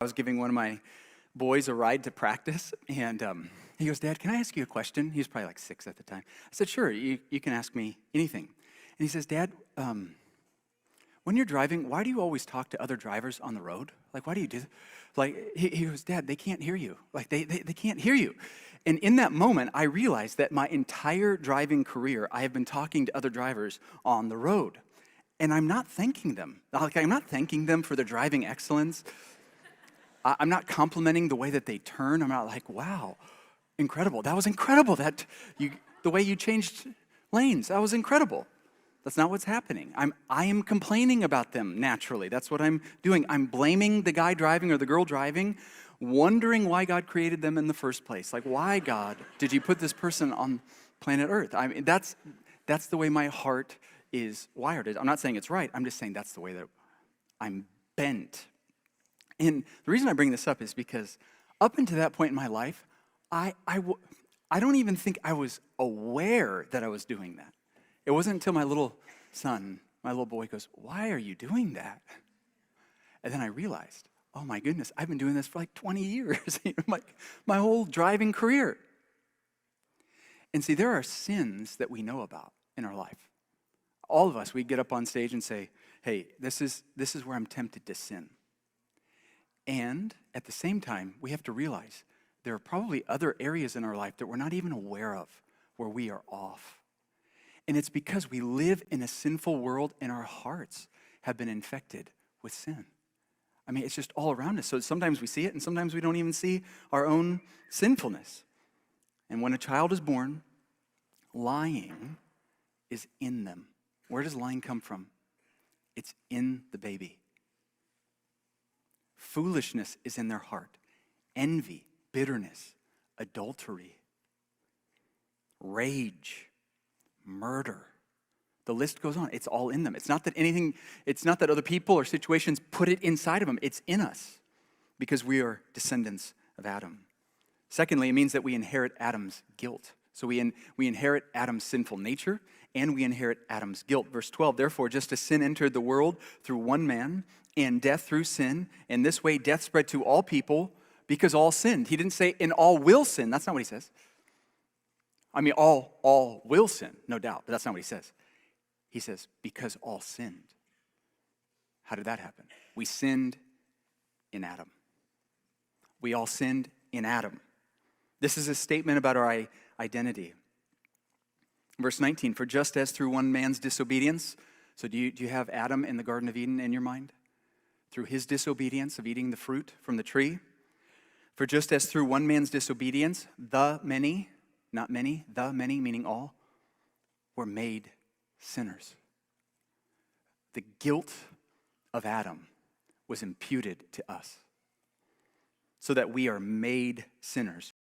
I was giving one of my boys a ride to practice, and he goes, "Dad, can I ask you a question?" He was probably like 6 at the time. I said, "Sure, you can ask me anything." And he says, "Dad, when you're driving, why do you always talk to other drivers on the road? Like, why do you do that?" Like, he goes, "Dad, they can't hear you. Like, they can't hear you." And in that moment, I realized that my entire driving career, I have been talking to other drivers on the road. And I'm not thanking them. Like, I'm not thanking them for their driving excellence. I'm not complimenting the way that they turn. I'm not like, "Wow, incredible. That was incredible. The way you changed lanes, that was incredible." That's not what's happening. I am complaining about them naturally. That's what I'm doing. I'm blaming the guy driving or the girl driving, wondering why God created them in the first place. Like, why, God, did you put this person on planet Earth? I mean, that's the way my heart is wired. I'm not saying it's right. I'm just saying that's the way that I'm bent. And the reason I bring this up is because up until that point in my life, I don't even think I was aware that I was doing that. It wasn't until my little son, my little boy goes, "Why are you doing that?" And then I realized, oh my goodness, I've been doing this for like 20 years, my whole driving career. And see, there are sins that we know about in our life. All of us, we get up on stage and say, "Hey, this is where I'm tempted to sin." And at the same time, we have to realize there are probably other areas in our life that we're not even aware of where we are off. And it's because we live in a sinful world and our hearts have been infected with sin. I mean, it's just all around us. So sometimes we see it and sometimes we don't even see our own sinfulness. And when a child is born, lying is in them. Where does lying come from? It's in the baby. Foolishness is in their heart. Envy, bitterness, adultery, rage, murder. The list goes on. It's all in them. It's not that other people or situations put it inside of them. It's in us because we are descendants of Adam. Secondly, it means that we inherit Adam's guilt. So we inherit Adam's sinful nature and we inherit Adam's guilt. Verse 12, therefore, just as sin entered the world through one man and death through sin, in this way death spread to all people because all sinned. He didn't say, and all will sin. That's not what he says. I mean, all will sin, no doubt, but that's not what he says. He says, because all sinned. How did that happen? We sinned in Adam. We all sinned in Adam. This is a statement about our identity. Verse 19, for just as through one man's disobedience, so do you have Adam in the Garden of Eden in your mind? Through his disobedience of eating the fruit from the tree. For just as through one man's disobedience, the many, not many, the many, meaning all, were made sinners. The guilt of Adam was imputed to us so that we are made sinners.